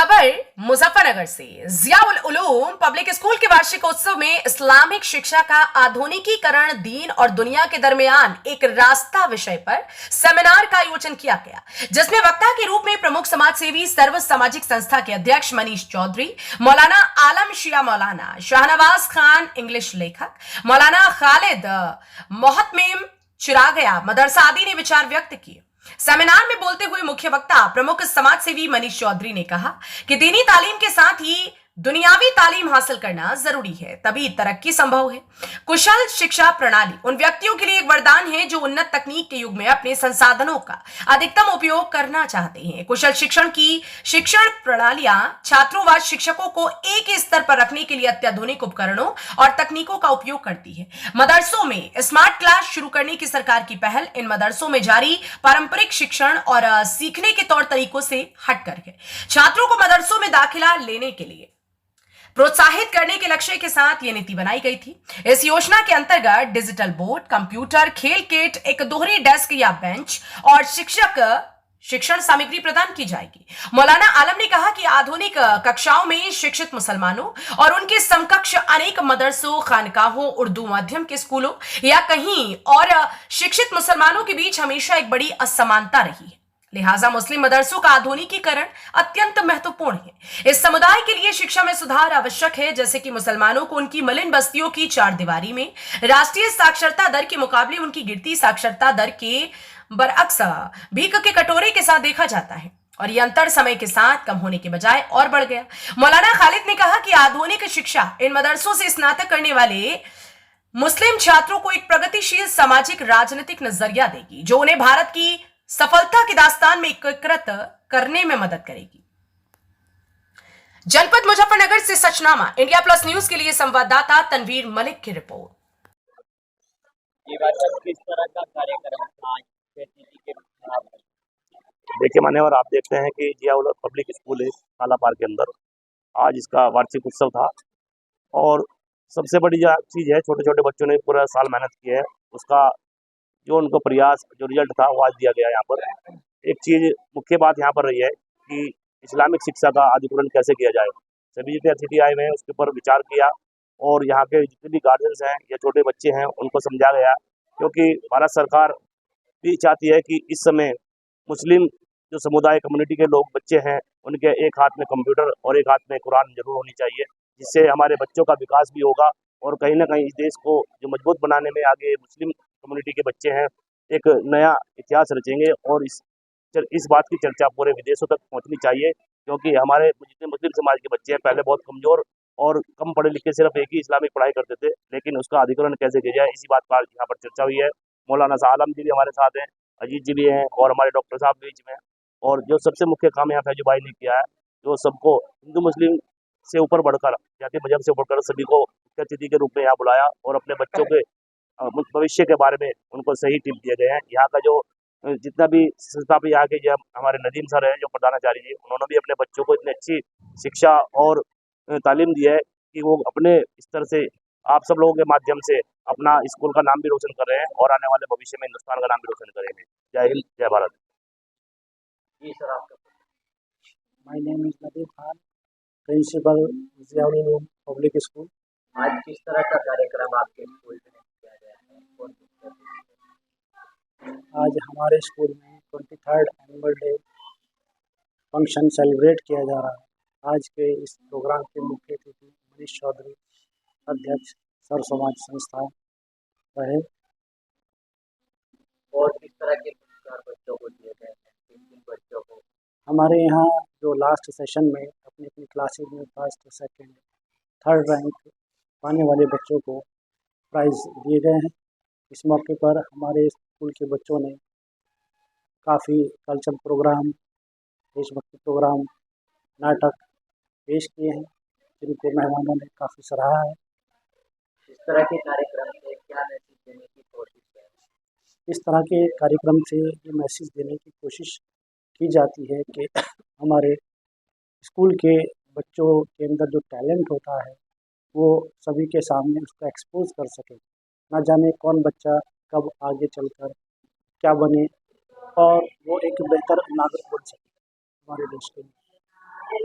खबर मुजफ्फरनगर से। Ziaul Uloom public school के वार्षिकोत्सव में इस्लामिक शिक्षा का आधुनिकीकरण दीन और दुनिया के दरमियान एक रास्ता विषय पर सेमिनार का आयोजन किया गया, जिसमें वक्ता के रूप में प्रमुख समाज सेवी सर्व सामाजिक संस्था के अध्यक्ष मनीष चौधरी, मौलाना आलम शिया, मौलाना शाहनवाज खान इंग्लिश लेखक, मौलाना खालिद मोहतमिम चिरागया मदरसा आदि ने विचार व्यक्त किए। सेमिनार में बोलते हुए मुख्य वक्ता प्रमुख समाज सेवी मनीष चौधरी ने कहा कि दीनी तालीम के साथ ही दुनियावी तालीम हासिल करना जरूरी है, तभी तरक्की संभव है। कुशल शिक्षा प्रणाली उन व्यक्तियों के लिए एक वरदान है जो उन्नत तकनीक के युग में अपने संसाधनों का अधिकतम उपयोग करना चाहते हैं। कुशल शिक्षण की शिक्षण प्रणालियां छात्रों व शिक्षकों को एक ही स्तर पर रखने के लिए अत्याधुनिक उपकरणों और तकनीकों का उपयोग करती है। मदरसों में स्मार्ट क्लास शुरू करने की सरकार की पहल इन मदरसों में जारी पारंपरिक शिक्षण और सीखने के तौर तरीकों से हटकर है। छात्रों को मदरसों में दाखिला लेने के लिए प्रोत्साहित करने के लक्ष्य के साथ यह नीति बनाई गई थी। इस योजना के अंतर्गत डिजिटल बोर्ड, कंप्यूटर, खेल किट, एक दोहरी डेस्क या बेंच और शिक्षण सामग्री प्रदान की जाएगी। मौलाना आलम ने कहा कि आधुनिक कक्षाओं में शिक्षित मुसलमानों और उनके समकक्ष अनेक मदरसों, खानकाहों, उर्दू माध्यम के स्कूलों या कहीं और शिक्षित मुसलमानों के बीच हमेशा एक बड़ी असमानता रही है। लिहाजा मुस्लिम मदरसों का आधुनिकीकरण अत्यंत महत्वपूर्ण है। इस समुदाय के लिए शिक्षा में सुधार आवश्यक है, जैसे कि मुसलमानों को उनकी मलिन बस्तियों की चार दीवारी में राष्ट्रीय साक्षरता दर के मुकाबले उनकी गिरती साक्षरता दर के बरअक्स भीख के कटोरे के साथ देखा जाता है और यह अंतर समय के साथ कम होने के बजाय और बढ़ गया। मौलाना खालिद ने कहा कि आधुनिक शिक्षा इन मदरसों से स्नातक करने वाले मुस्लिम छात्रों को एक प्रगतिशील सामाजिक राजनीतिक नजरिया देगी, जो उन्हें भारत की सफलता की दास्तान में एकीकृत करने में मदद करेगी। जनपद मुजफ्फरनगर से सचनामा इंडिया प्लस न्यूज के लिए संवाददाता तनवीर मलिक की रिपोर्ट। किस तरह का कार्यक्रम था? देखिए मान्यवर, आप देखते हैं कि जियाउल पब्लिक स्कूल है काला पार के अंदर। आज इसका वार्षिक उत्सव था और सबसे बड़ी चीज़ है, छोटे छोटे बच्चों ने पूरा साल मेहनत की है, उसका जो उनको प्रयास, जो रिजल्ट था वो आज दिया गया। यहाँ पर एक चीज़ मुख्य बात यहाँ पर रही है कि इस्लामिक शिक्षा का अधिग्रहण कैसे किया जाए। सभी जितने अतिथि आए हुए हैं उसके ऊपर विचार किया और यहाँ के जितने भी गार्जियंस हैं या छोटे बच्चे हैं उनको समझा गया, क्योंकि भारत सरकार भी चाहती है कि इस समय मुस्लिम जो समुदाय कम्युनिटी के लोग बच्चे हैं उनके एक हाथ में कंप्यूटर और एक हाथ में कुरान जरूर होनी चाहिए, जिससे हमारे बच्चों का विकास भी होगा और कहीं ना कहीं इस देश को जो मजबूत बनाने में आगे मुस्लिम कम्युनिटी के बच्चे हैं एक नया इतिहास रचेंगे। और इस बात की चर्चा पूरे विदेशों तक पहुंचनी चाहिए, क्योंकि हमारे जितने मुस्लिम समाज के बच्चे हैं पहले बहुत कमज़ोर और कम पढ़े लिखे सिर्फ एक ही इस्लामिक पढ़ाई करते थे, लेकिन उसका अधिग्रहण कैसे किया जाए इसी बात पर यहाँ पर चर्चा हुई है। मौलाना आलम जी भी हमारे साथ हैं, अजीत जी भी हैं और हमारे डॉक्टर साहब भी बीच में। और जो सबसे मुख्य काम यहाँ फैजू भाई ने किया है, जो सबको हिंदू मुस्लिम से ऊपर बढ़कर, जाति मजहब से बढ़कर सभी को मुख्य अतिथि के रूप में यहाँ बुलाया और अपने बच्चों के भविष्य के बारे में उनको सही टिप दिए गए हैं। यहाँ का जो जितना भी संस्था भी यहाँ के जो हमारे नदीम सर हैं जो प्रधानाचार्य जी, उन्होंने भी अपने बच्चों को इतनी अच्छी शिक्षा और तालीम दी है कि वो अपने स्तर से आप सब लोगों के माध्यम से अपना स्कूल का नाम भी रोशन कर रहे हैं और आने वाले भविष्य में हिंदुस्तान का नाम भी रोशन करेंगे। जय हिंद, जय भारत। जी सर, आपका my name is Nadeem Khan, principal Ziaul Uloom public school. आज किस तरह का कार्यक्रम आपके स्कूल में किया गया है? आज हमारे स्कूल में 23rd annual day function celebrate किया जा रहा है। आज के इस प्रोग्राम के मुख्य अतिथि मनीष चौधरी, अध्यक्ष सर्व समाज संस्था रहे। और किस तरह के पुरस्कार बच्चों को दिए गए हैं? किन बच्चों को? हमारे यहाँ जो लास्ट सेशन में अपनी अपनी क्लासेज में फर्स्ट, सेकंड, थर्ड रैंक पाने वाले बच्चों को प्राइज़ दिए गए हैं। इस मौके पर हमारे स्कूल के बच्चों ने काफ़ी कल्चरल प्रोग्राम, देशभक्ति प्रोग्राम, नाटक पेश किए हैं, जिनको मेहमानों ने काफ़ी सराहा है। इस तरह के कार्यक्रम से क्या मैसेज देने की कोशिश है? इस तरह के कार्यक्रम से ये मैसेज देने की कोशिश की जाती है कि हमारे स्कूल के बच्चों के अंदर जो टैलेंट होता है वो सभी के सामने उसको एक्सपोज कर सके। ना जाने कौन बच्चा कब आगे चलकर क्या बने और वो एक बेहतर नागरिक बन सके हमारे देश के लिए।